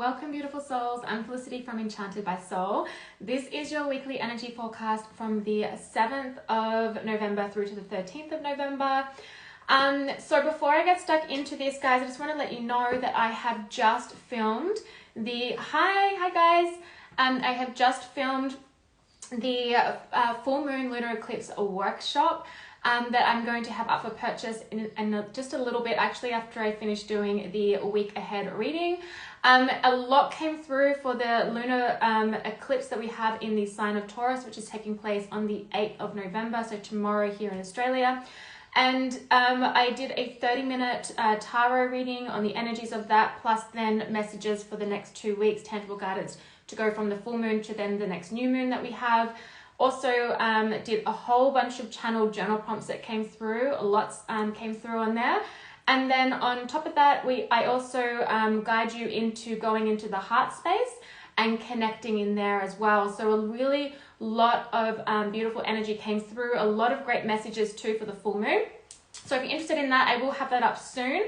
Welcome, beautiful souls. I'm Felicity from Enchanted by Soul. This is your weekly energy forecast from the 7th of November through to the 13th of November. So before I get stuck into this, guys, I just want to let you know that I have just filmed the hi guys. I have just filmed the full moon lunar eclipse workshop that I'm going to have up for purchase in just a little bit, actually, after I finish doing the week ahead reading. A lot came through for the lunar eclipse that we have in the sign of Taurus, which is taking place on the 8th of November, so tomorrow here in Australia. And I did a 30-minute tarot reading on the energies of that, plus then messages for the next 2 weeks, tangible guidance to go from the full moon to then the next new moon that we have. Also did a whole bunch of channeled journal prompts that came through. Lots came through on there. And then on top of that, I also guide you into going into the heart space and connecting in there as well. So a really lot of beautiful energy came through. A lot of great messages too for the full moon. So if you're interested in that, I will have that up soon.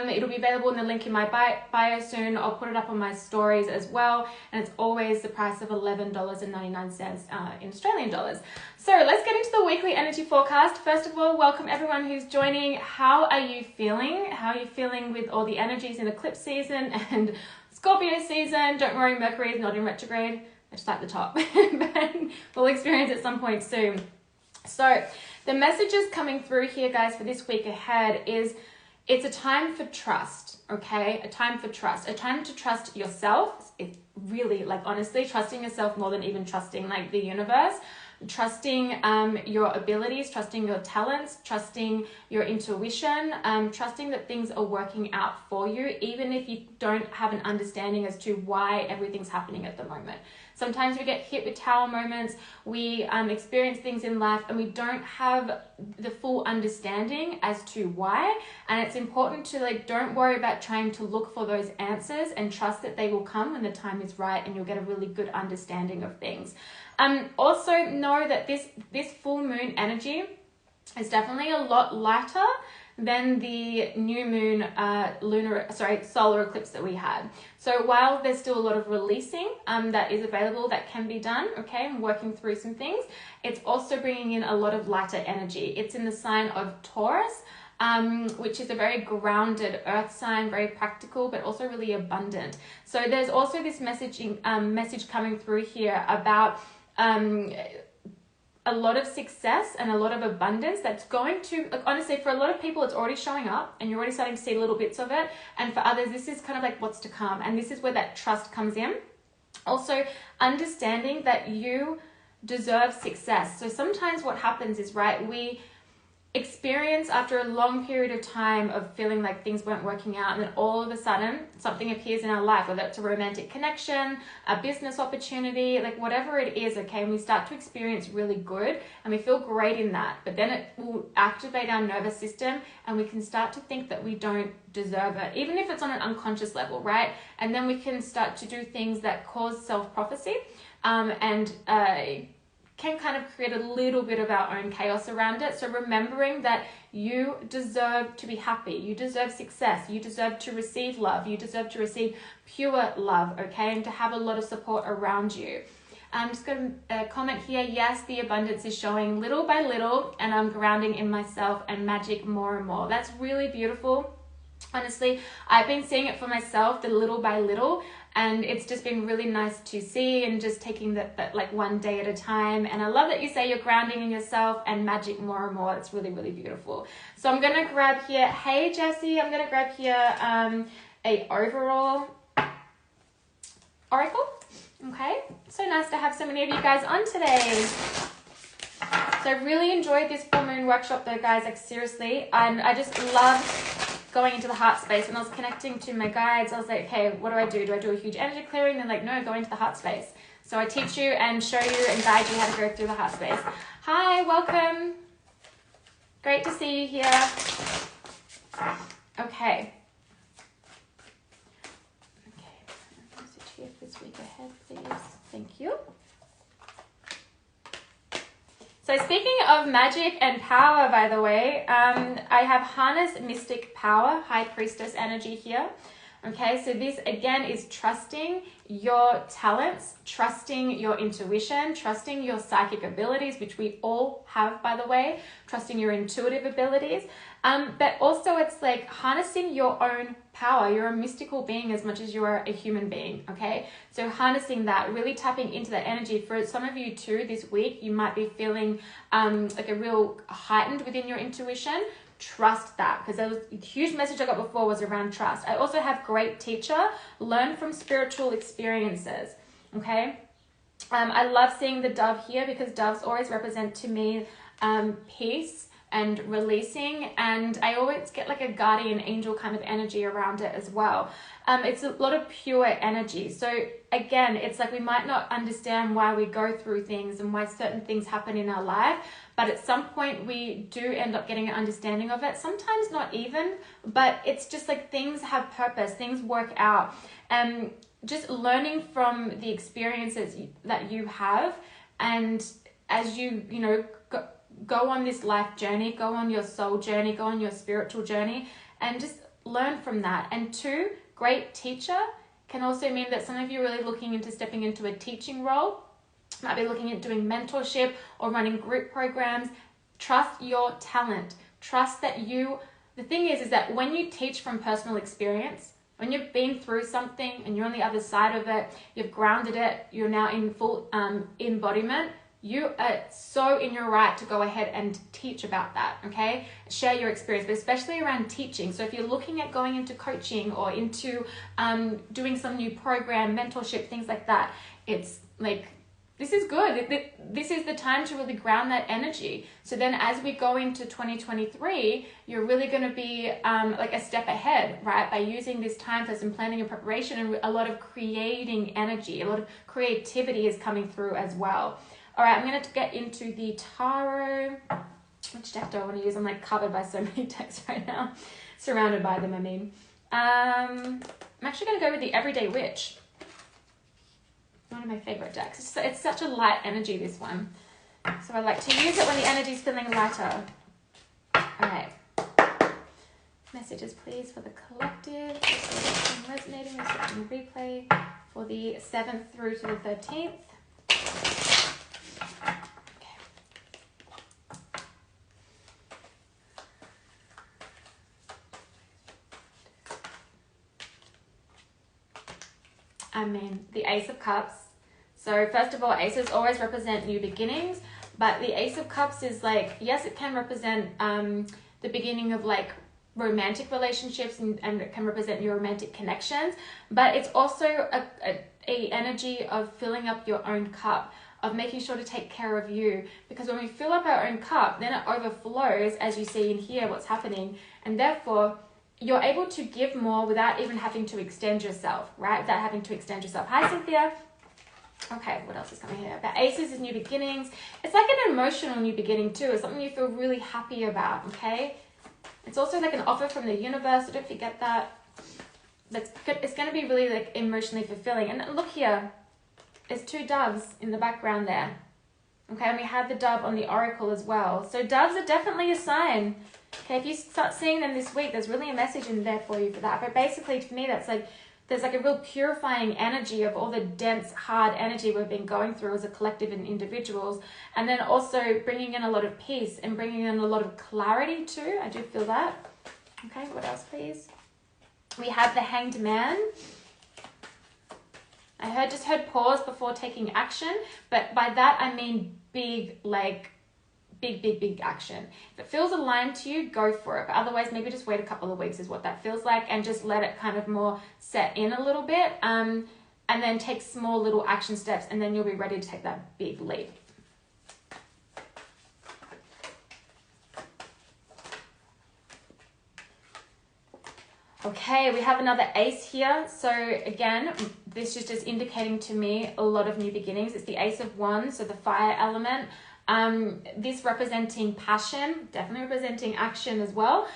It'll be available in the link in my bio soon. I'll put it up on my stories as well. And it's always the price of $11.99 in Australian dollars. So let's get into the weekly energy forecast. First of all, welcome everyone who's joining. How are you feeling? How are you feeling with all the energies in eclipse season and Scorpio season? Don't worry, Mercury is not in retrograde. I just like the top. But we'll experience it at some point soon. So the messages coming through here, guys, for this week ahead is it's a time for trust, okay? A time for trust, a time to trust yourself. It's really, like, honestly, trusting yourself more than even trusting, like, the universe. Trusting your abilities, trusting your talents, trusting your intuition, trusting that things are working out for you, even if you don't have an understanding as to why everything's happening at the moment. Sometimes we get hit with tower moments, we experience things in life and we don't have the full understanding as to why. And it's important to, like, don't worry about trying to look for those answers and trust that they will come when the time is right and you'll get a really good understanding of things. Also know that this full moon energy is definitely a lot lighter than the new moon solar eclipse that we had. So while there's still a lot of releasing that is available, that can be done, okay, and working through some things, it's also bringing in a lot of lighter energy. It's in the sign of Taurus, which is a very grounded earth sign, very practical, but also really abundant. So there's also this message coming through here about a lot of success and a lot of abundance that's going to, like, honestly, for a lot of people, it's already showing up and you're already starting to see little bits of it. And for others, this is kind of like what's to come. And this is where that trust comes in. Also, understanding that you deserve success. So sometimes what happens is, right, we experience after a long period of time of feeling like things weren't working out, and then all of a sudden something appears in our life, whether it's a romantic connection, a business opportunity, like whatever it is, okay, and we start to experience really good and we feel great in that, but then it will activate our nervous system and we can start to think that we don't deserve it, even if it's on an unconscious level, right? And then we can start to do things that cause self-prophecy and can kind of create a little bit of our own chaos around it. So remembering that you deserve to be happy, you deserve success, you deserve to receive love, you deserve to receive pure love, okay, and to have a lot of support around you. I'm just going to comment here, yes, the abundance is showing little by little, and I'm grounding in myself and magic more and more. That's really beautiful. Honestly, I've been seeing it for myself, the little by little, and it's just been really nice to see, and just taking that like one day at a time. And I love that you say you're grounding in yourself and magic more and more. It's really, really beautiful. So I'm going to grab here, hey Jessie, I'm going to grab here a overall oracle. Okay, so nice to have so many of you guys on today. So I really enjoyed this full moon workshop though, guys, like seriously. And I just love going into the heart space. When I was connecting to my guides, I was like, okay, what do I do? Do I do a huge energy clearing? They're like, no, go into the heart space. So I teach you and show you and guide you how to go through the heart space. Hi, welcome. Great to see you here. Okay. Message here for this week ahead, please. Thank you. So speaking of magic and power, by the way, I have Harness Mystic Power, High Priestess energy here. Okay, so this again is trusting your talents, trusting your intuition, trusting your psychic abilities, which we all have, by the way, trusting your intuitive abilities. But also it's like harnessing your own power. You're a mystical being as much as you are a human being, okay? So harnessing that, really tapping into that energy. For some of you too, this week, you might be feeling like a real heightened within your intuition. Trust that, because there was a huge message I got before was around trust. I also have great teacher, learn from spiritual experiences, okay? I love seeing the dove here because doves always represent to me peace and releasing, and I always get like a guardian angel kind of energy around it as well. It's a lot of pure energy. So again, it's like we might not understand why we go through things and why certain things happen in our life, but at some point we do end up getting an understanding of it. Sometimes not even, but it's just like things have purpose, things work out. And just learning from the experiences that you have, and as you know, go on this life journey, go on your soul journey, go on your spiritual journey, and just learn from that. And two, great teacher can also mean that some of you are really looking into stepping into a teaching role, might be looking at doing mentorship or running group programs. Trust your talent. Trust that the thing is that when you teach from personal experience, when you've been through something and you're on the other side of it, you've grounded it, you're now in full embodiment, you are so in your right to go ahead and teach about that, okay? Share your experience, but especially around teaching. So if you're looking at going into coaching or into doing some new program, mentorship, things like that, it's like, this is good. This is the time to really ground that energy. So then as we go into 2023, you're really going to be like a step ahead, right? By using this time for some planning and preparation, and a lot of creating energy, a lot of creativity is coming through as well. All right, I'm going to get into the tarot. Which deck do I want to use? I'm like covered by so many decks right now. Surrounded by them, I mean. I'm actually going to go with the Everyday Witch. One of my favorite decks. It's such a light energy, this one. So I like to use it when the energy is feeling lighter. All right. Messages, please, for the collective. Just resonating with the replay for the 7th through to the 13th. I mean, the Ace of Cups. So first of all, aces always represent new beginnings, but the Ace of Cups is like, yes, it can represent the beginning of like romantic relationships and it can represent your romantic connections, but it's also a energy of filling up your own cup, of making sure to take care of you, because when we fill up our own cup, then it overflows, as you see in here what's happening, and therefore you're able to give more without even having to extend yourself, right? Without having to extend yourself. Hi, Cynthia. Okay, what else is coming here? But aces is new beginnings. It's like an emotional new beginning too. It's something you feel really happy about, okay? It's also like an offer from the universe, so don't forget that. It's going to be really like emotionally fulfilling. And look here, there's two doves in the background there. Okay, and we have the dove on the oracle as well. So doves are definitely a sign. Okay, if you start seeing them this week, there's really a message in there for you for that. But basically, for me, that's like, there's like a real purifying energy of all the dense, hard energy we've been going through as a collective and individuals. And then also bringing in a lot of peace and bringing in a lot of clarity too. I do feel that. Okay, what else, please? We have the Hanged Man. I just heard pause before taking action, but by that I mean big, like big action. If it feels aligned to you, go for it. But otherwise, maybe just wait a couple of weeks is what that feels like, and just let it kind of more set in a little bit, and then take small little action steps, and then you'll be ready to take that big leap. Okay, we have another ace here. So again, this is just indicating to me a lot of new beginnings. It's the Ace of Wands, so the fire element. This representing passion, definitely representing action as well.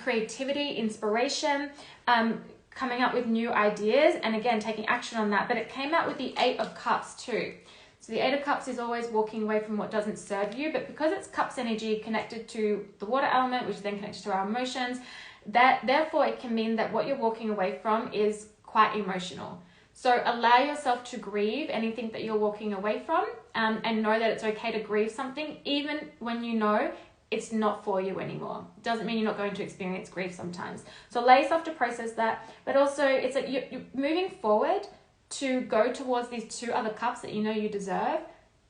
Creativity, inspiration, coming up with new ideas, and again, taking action on that. But it came out with the Eight of Cups too. So the Eight of Cups is always walking away from what doesn't serve you, but because it's cups energy connected to the water element, which is then connected to our emotions, That therefore it can mean that what you're walking away from is quite emotional. So allow yourself to grieve anything that you're walking away from, and know that it's okay to grieve something even when you know it's not for you anymore. Doesn't mean you're not going to experience grief sometimes. So allow yourself to process that, but also it's like you're moving forward to go towards these 2 other cups that you know you deserve.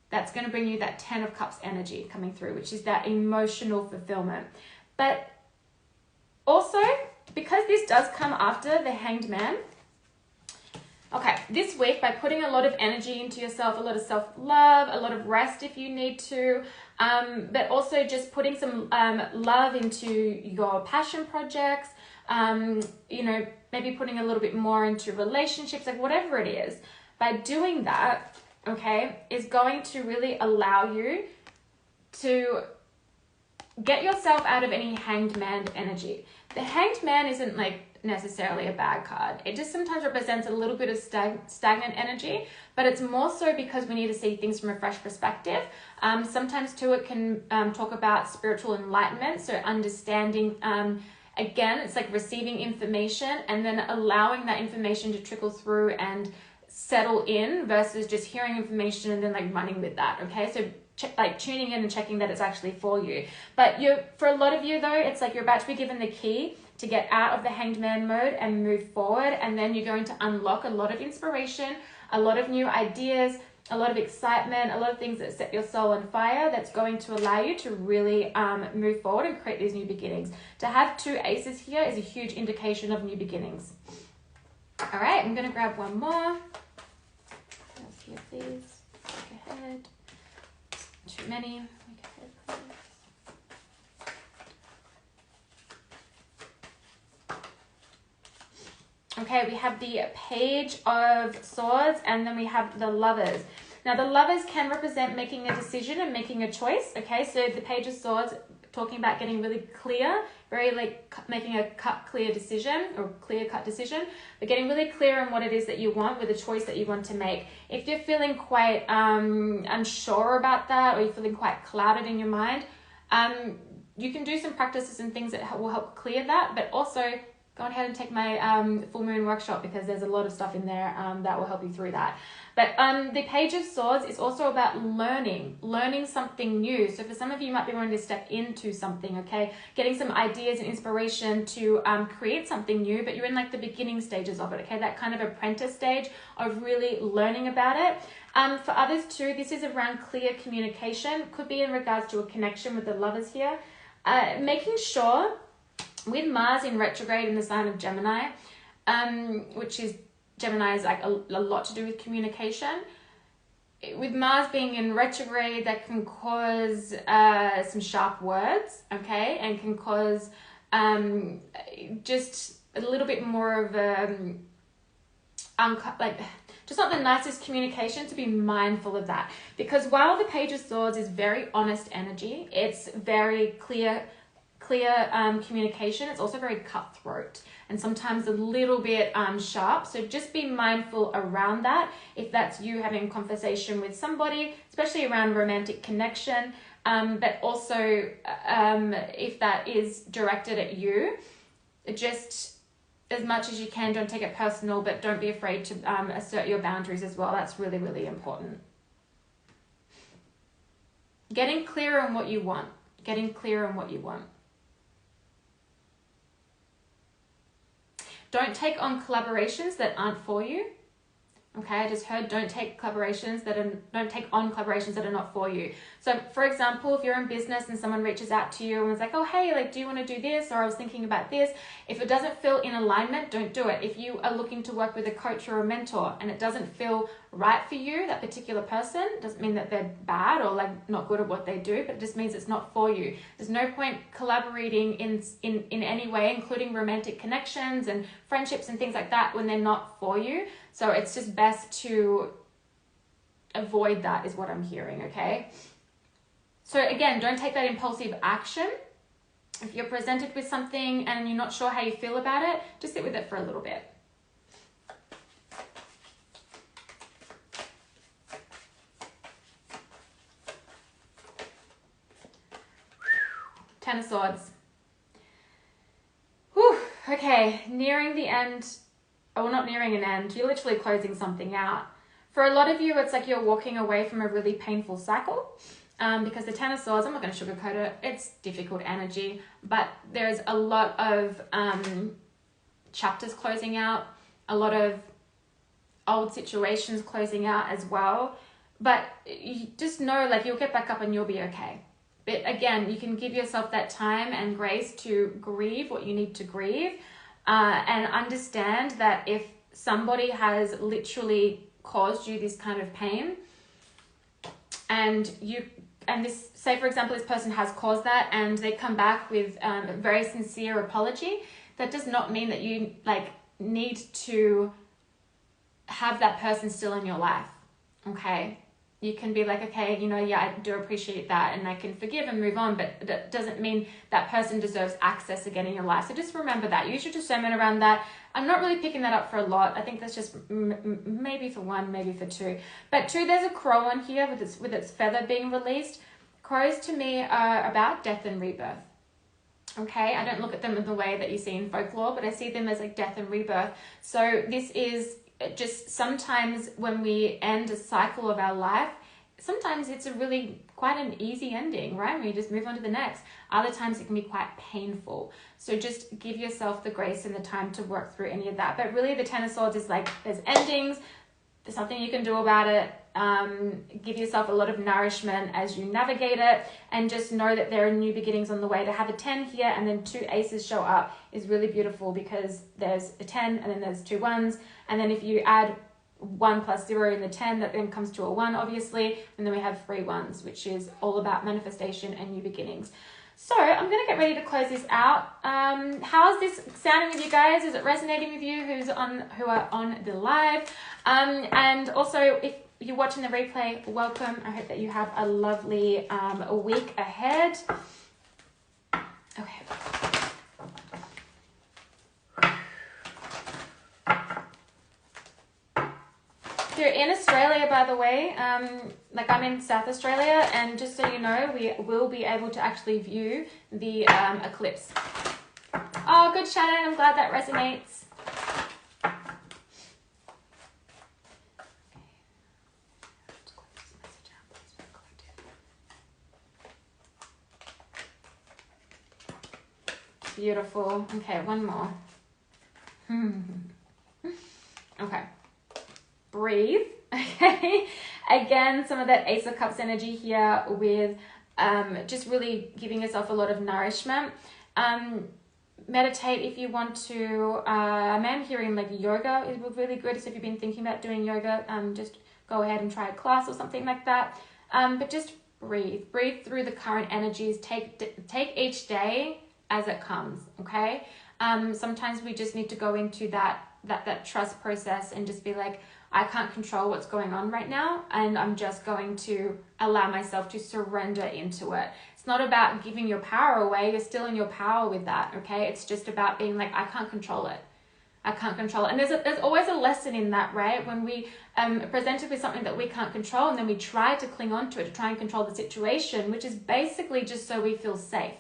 That's going to bring you that 10 of Cups energy coming through, which is that emotional fulfillment. But also, because this does come after the Hanged Man, okay, this week, by putting a lot of energy into yourself, a lot of self-love, a lot of rest if you need to, but also just putting some love into your passion projects, you know, maybe putting a little bit more into relationships, like whatever it is. By doing that, okay, is going to really allow you to get yourself out of any Hanged Man energy. The Hanged Man isn't like necessarily a bad card. It just sometimes represents a little bit of stagnant energy, but it's more so because we need to see things from a fresh perspective. Sometimes too it can talk about spiritual enlightenment, so understanding, again, it's like receiving information and then allowing that information to trickle through and settle in versus just hearing information and then like running with that. Okay, so like tuning in and checking that it's actually for you. But for a lot of you though, it's like you're about to be given the key to get out of the Hanged Man mode and move forward, and then you're going to unlock a lot of inspiration, a lot of new ideas, a lot of excitement, a lot of things that set your soul on fire, that's going to allow you to really move forward and create these new beginnings. To have 2 aces here is a huge indication of new beginnings. All right, I'm going to grab one more. Let's here, please. Go ahead. Too many. Go ahead, please. Okay, we have the Page of Swords, and then we have the Lovers. Now, the Lovers can represent making a decision and making a choice. Okay, so the Page of Swords, talking about getting really clear, very like making a clear decision or clear-cut decision, but getting really clear on what it is that you want with a choice that you want to make. If you're feeling quite unsure about that, or you're feeling quite clouded in your mind, you can do some practices and things that will help clear that, but also go ahead and take my full moon workshop, because there's a lot of stuff in there that will help you through that. But the Page of Swords is also about learning something new. So for some of you, you might be wanting to step into something, okay? Getting some ideas and inspiration to create something new, but you're in like the beginning stages of it, okay? That kind of apprentice stage of really learning about it. For others too, this is around clear communication. Could be in regards to a connection with the Lovers here. Making sure, with Mars in retrograde in the sign of Gemini, which is Gemini is like a lot to do with communication. With Mars being in retrograde, that can cause some sharp words, okay, and can cause just a little bit more of just not the nicest communication. To be mindful of that, because while the Page of Swords is very honest energy, it's very clear communication, it's also very cutthroat and sometimes a little bit sharp. So just be mindful around that if that's you having a conversation with somebody, especially around romantic connection, but also if that is directed at you, just as much as you can, don't take it personal, but don't be afraid to assert your boundaries as well. That's really, really important. Getting clear on what you want. Don't take on collaborations that aren't for you. Okay, I just heard don't take on collaborations that are not for you. So for example, if you're in business and someone reaches out to you and is like, oh hey, like, do you want to do this? Or I was thinking about this. If it doesn't feel in alignment, don't do it. If you are looking to work with a coach or a mentor and it doesn't feel right for you, that particular person, doesn't mean that they're bad or like not good at what they do, but it just means it's not for you. There's no point collaborating in any way, including romantic connections and friendships and things like that, when they're not for you. So it's just best to avoid that, is what I'm hearing, okay? So again, don't take that impulsive action. If you're presented with something and you're not sure how you feel about it, just sit with it for a little bit. Ten of Swords. Whew. okay, nearing the end, or not nearing an end, you're literally closing something out. For a lot of you, it's like you're walking away from a really painful cycle. Because the Ten of Swords, I'm not going to sugarcoat it, it's difficult energy, but there's a lot of chapters closing out, a lot of old situations closing out as well. But you just know, like, you'll get back up and you'll be okay. But again, you can give yourself that time and grace to grieve what you need to grieve, and understand that if somebody has literally caused you this kind of pain, and this, say for example, this person has caused that and they come back with a very sincere apology, that does not mean that you like need to have that person still in your life. Okay, you can be like, okay, you know, yeah, I do appreciate that and I can forgive and move on, but that doesn't mean that person deserves access again in your life. So just remember that. Use your discernment around that. I'm not really picking that up for a lot. I think that's just maybe for one, maybe for two. But two, there's a crow on here with its feather being released. Crows to me are about death and rebirth. Okay, I don't look at them in the way that you see in folklore, but I see them as like death and rebirth. So this is just sometimes when we end a cycle of our life, sometimes it's a really quite an easy ending, right? When you just move on to the next. Other times it can be quite painful. So just give yourself the grace and the time to work through any of that. But really the Ten of Swords is like, there's endings, there's something you can do about it. Give yourself a lot of nourishment as you navigate it, and just know that there are new beginnings on the way. To have a 10 here and then two aces show up is really beautiful, because there's a 10 and then there's two ones, and then if you add 1 plus 0 in the 10, that then comes to a 1 obviously, and then we have 3 ones, which is all about manifestation and new beginnings. So I'm going to get ready to close this out. How's this sounding with you guys? Is it resonating with you who are on the live? And also, if you're watching the replay, welcome. I hope that you have a lovely week ahead. Okay. If you're in Australia, by the way, like I'm in South Australia, and just so you know, we will be able to actually view the eclipse. Oh, good, Shannon. I'm glad that resonates. Beautiful. Okay, one more. Okay. Breathe. Okay. Again, some of that Ace of Cups energy here with just really giving yourself a lot of nourishment. Meditate if you want to. I'm hearing like yoga is really good. So if you've been thinking about doing yoga, just go ahead and try a class or something like that. But just breathe. Breathe through the current energies. Take each day as it comes, okay? Sometimes we just need to go into that trust process and just be like, I can't control what's going on right now, and I'm just going to allow myself to surrender into it. It's not about giving your power away. You're still in your power with that, okay? It's just about being like, I can't control it. I can't control it. And there's always a lesson in that, right? When we are presented with something that we can't control, and then we try to cling on to it to try and control the situation, which is basically just so we feel safe.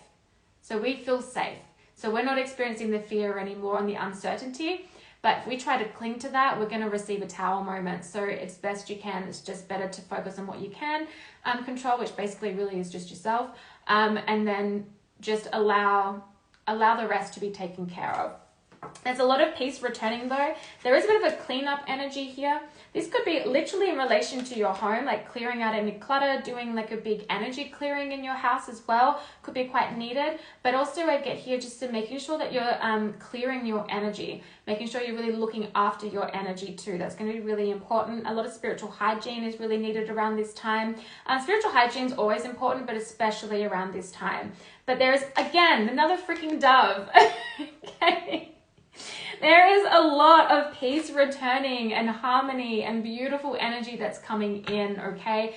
So we feel safe. So we're not experiencing the fear anymore and the uncertainty. But if we try to cling to that, we're going to receive a tower moment. So it's best you can. It's just better to focus on what you can control, which basically really is just yourself. And then just allow the rest to be taken care of. There's a lot of peace returning though. There is a bit of a cleanup energy here. This could be literally in relation to your home, like clearing out any clutter, doing like a big energy clearing in your house as well. Could be quite needed. But also I get here just to making sure that you're clearing your energy, making sure you're really looking after your energy too. That's going to be really important. A lot of spiritual hygiene is really needed around this time. Spiritual hygiene is always important, but especially around this time. But there's, again, another freaking dove. Okay. There is a lot of peace returning and harmony and beautiful energy that's coming in, okay?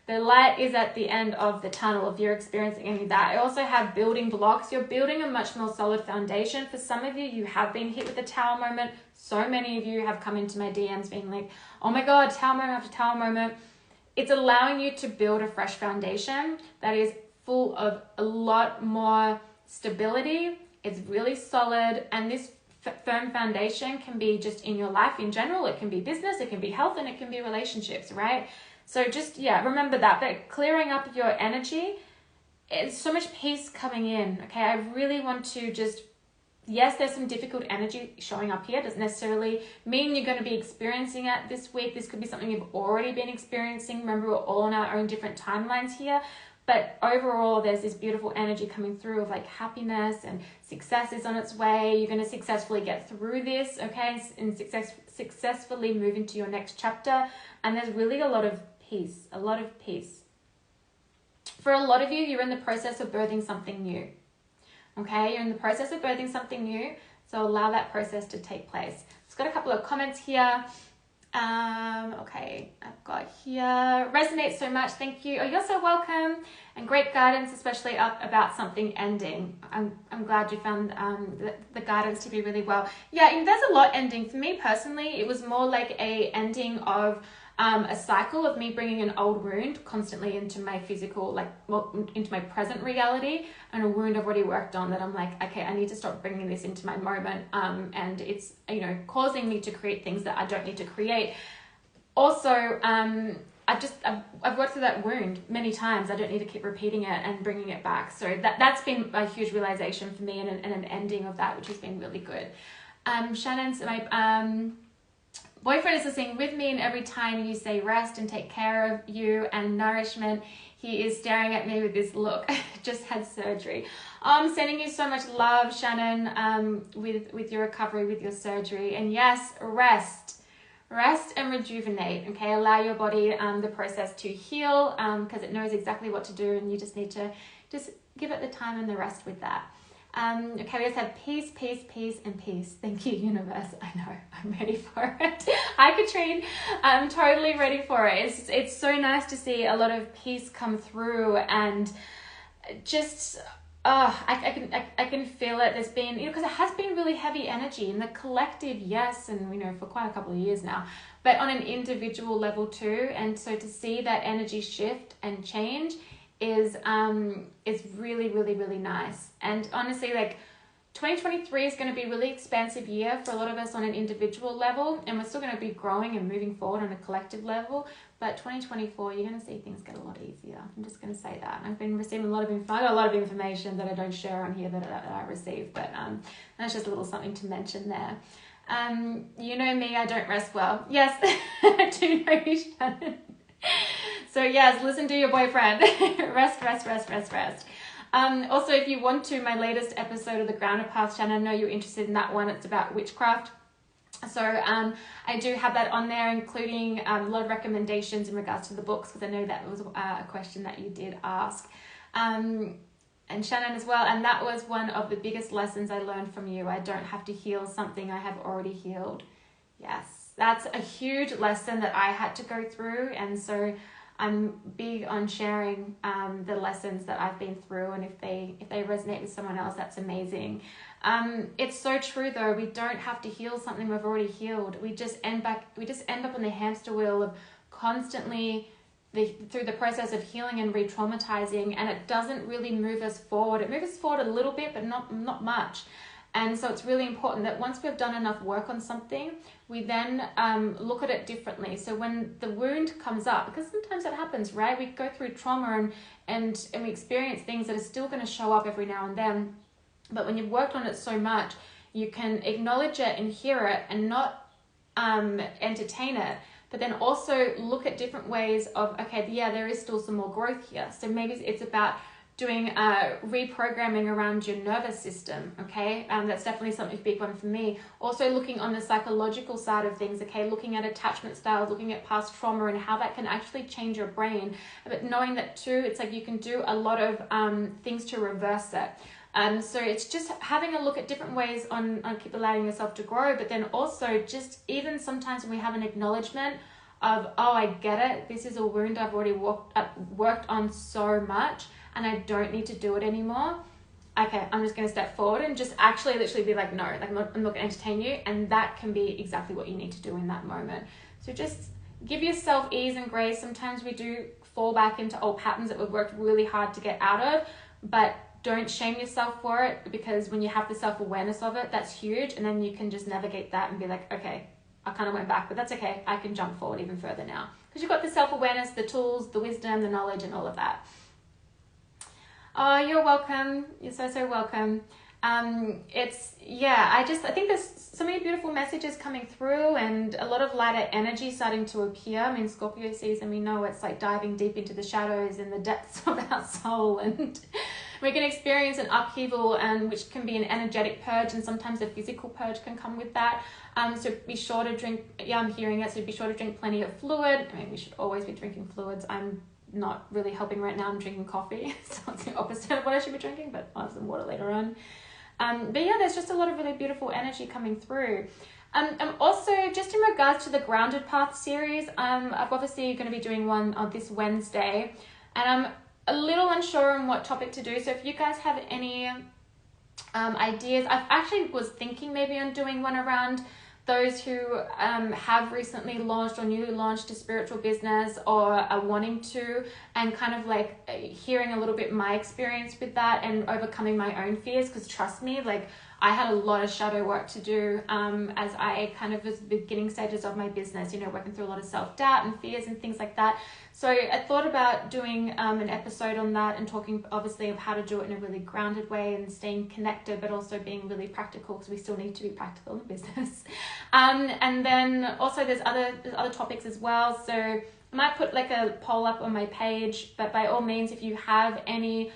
The light is at the end of the tunnel if you're experiencing any of that. I also have building blocks. You're building a much more solid foundation. For some of you, you have been hit with the tower moment. So many of you have come into my DMs being like, oh my God, tower moment after tower moment. It's allowing you to build a fresh foundation that is full of a lot more stability. It's really solid, and this firm foundation can be just in your life in general. It can be business, it can be health, and it can be relationships, right? So just, remember that. But clearing up your energy, it's so much peace coming in, okay? I really want to just, yes, there's some difficult energy showing up here. Doesn't necessarily mean you're going to be experiencing it this week. This could be something you've already been experiencing. Remember, we're all on our own different timelines here. But overall, there's this beautiful energy coming through of like happiness, and success is on its way. You're going to successfully get through this, okay? And successfully move into your next chapter. And there's really a lot of peace, a lot of peace. For a lot of you, you're in the process of birthing something new, okay? You're in the process of birthing something new. So allow that process to take place. I've got a couple of comments here. Okay, I've got here, resonates so much, thank you. Oh, you're so welcome. And great guidance, especially about something ending. I'm glad you found the guidance to be really well. Yeah, and there's a lot ending. For me personally, it was more like a ending of a cycle of me bringing an old wound constantly into my physical, into my present reality, and a wound I've already worked on that I'm like, okay, I need to stop bringing this into my moment. And it's, causing me to create things that I don't need to create. Also, I've worked through that wound many times. I don't need to keep repeating it and bringing it back. So that's been a huge realization for me, and an ending of that, which has been really good. Shannon's my boyfriend is listening with me, and every time you say rest and take care of you and nourishment, he is staring at me with this look. Just had surgery. I'm sending you so much love, Shannon, with your recovery, with your surgery. And yes, rest and rejuvenate, okay? Allow your body the process to heal, because it knows exactly what to do, and you just need to just give it the time and the rest with that. Okay, we just have peace, peace, peace, and peace. Thank you, universe. I know, I'm ready for it. Hi, Katrine. I'm totally ready for it. It's so nice to see a lot of peace come through, and just, I can feel it. There's been, because it has been really heavy energy in the collective, yes, and for quite a couple of years now, but on an individual level too. And so to see that energy shift and change is really, really, really nice. And honestly, 2023 is going to be a really expansive year for a lot of us on an individual level, and we're still going to be growing and moving forward on a collective level. But 2024, you're going to see things get a lot easier. I'm just going to say that. I've been receiving I got a lot of information that I don't share on here that I receive, but that's just a little something to mention there. You know me, I don't rest well. Yes, I do know you, Shannon. So yes, listen to your boyfriend. Rest. Also, if you want to, my latest episode of The Grounded Path, Shannon, I know you're interested in that one. It's about witchcraft. So I do have that on there, including a lot of recommendations in regards to the books, because I know that was a question that you did ask. And Shannon as well. And that was one of the biggest lessons I learned from you. I don't have to heal something I have already healed. Yes. That's a huge lesson that I had to go through, and so I'm big on sharing the lessons that I've been through, and if they resonate with someone else, that's amazing. It's so true though. We don't have to heal something we've already healed. We just end up on the hamster wheel of constantly through the process of healing and re-traumatizing, and it doesn't really move us forward. It moves us forward a little bit, but not much. And so it's really important that once we've done enough work on something, we then look at it differently. So when the wound comes up, because sometimes that happens, right? We go through trauma and we experience things that are still going to show up every now and then. But when you've worked on it so much, you can acknowledge it and hear it and not entertain it, but then also look at different ways of, okay, yeah, there is still some more growth here. So maybe it's about doing reprogramming around your nervous system, okay? That's definitely something big one for me. Also looking on the psychological side of things, okay? Looking at attachment styles, looking at past trauma and how that can actually change your brain. But knowing that too, it's like you can do a lot of things to reverse it. So it's just having a look at different ways on keep allowing yourself to grow, but then also just even sometimes when we have an acknowledgement of, oh, I get it, this is a wound I've already worked on so much, and I don't need to do it anymore. Okay, I'm just going to step forward and just actually literally be like, no, like I'm not going to entertain you. And that can be exactly what you need to do in that moment. So just give yourself ease and grace. Sometimes we do fall back into old patterns that we've worked really hard to get out of, but don't shame yourself for it, because when you have the self-awareness of it, that's huge. And then you can just navigate that and be like, okay, I kind of went back, but that's okay. I can jump forward even further now. Because you've got the self-awareness, the tools, the wisdom, the knowledge, and all of that. Oh, you're welcome. You're so, so welcome. I think there's so many beautiful messages coming through, and a lot of lighter energy starting to appear. I mean, Scorpio season, we know it's like diving deep into the shadows and the depths of our soul, and we can experience an upheaval, and which can be an energetic purge, and sometimes a physical purge can come with that. So be sure to drink, I'm hearing it, so be sure to drink plenty of fluid. I mean, we should always be drinking fluids. I'm not really helping right now. I'm drinking coffee, so it's the opposite of what I should be drinking, but I'll have some water later on. But yeah, there's just a lot of really beautiful energy coming through. Also, just in regards to the Grounded Path series, I'm obviously going to be doing one on this Wednesday, and I'm a little unsure on what topic to do. So if you guys have any ideas, I actually was thinking maybe on doing one around those who have recently launched or newly launched a spiritual business or are wanting to, and kind of like hearing a little bit my experience with that and overcoming my own fears, because trust me, like I had a lot of shadow work to do as I kind of was the beginning stages of my business, working through a lot of self-doubt and fears and things like that. So I thought about doing an episode on that and talking obviously of how to do it in a really grounded way and staying connected, but also being really practical, because we still need to be practical in business. And then also there's other topics as well. So I might put like a poll up on my page, but by all means, if you have any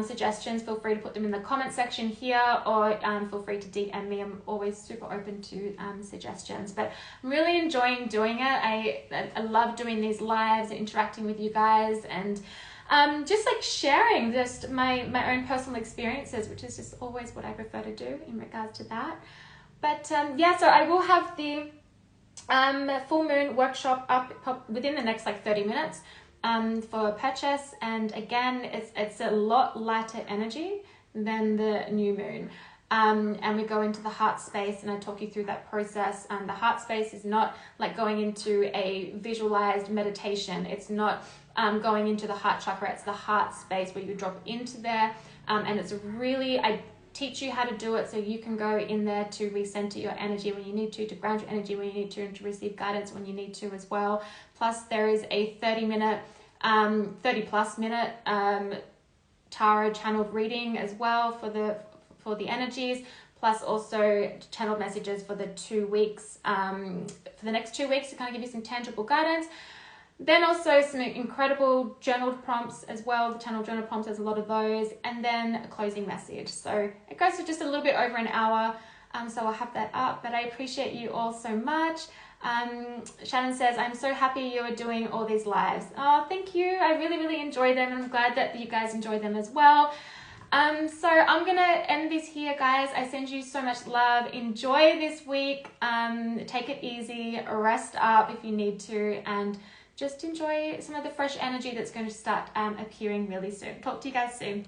suggestions, feel free to put them in the comment section here, or feel free to DM me. I'm always super open to suggestions, but I'm really enjoying doing it. I love doing these lives and interacting with you guys, and just like sharing just my own personal experiences, which is just always what I prefer to do in regards to that. But so I will have the full moon workshop up within the next like 30 minutes for purchase, and again it's a lot lighter energy than the new moon, and we go into the heart space, and I talk you through that process. The heart space is not like going into a visualized meditation. It's not going into the heart chakra. It's the heart space where you drop into there, and it's really, I teach you how to do it so you can go in there to recenter your energy when you need to ground your energy when you need to, and to receive guidance when you need to as well. Plus there is a 30 plus minute tarot channeled reading as well for the energies, plus also channeled messages for the 2 weeks, for the next 2 weeks, to kind of give you some tangible guidance. Then also some incredible journaled prompts as well. The channel journal prompts has a lot of those. And then a closing message. So it goes for just a little bit over an hour. So I'll have that up. But I appreciate you all so much. Shannon says, I'm so happy you are doing all these lives. Oh, thank you. I really, really enjoy them. And I'm glad that you guys enjoy them as well. So I'm going to end this here, guys. I send you so much love. Enjoy this week. Take it easy. Rest up if you need to. And just enjoy some of the fresh energy that's going to start appearing really soon. Talk to you guys soon.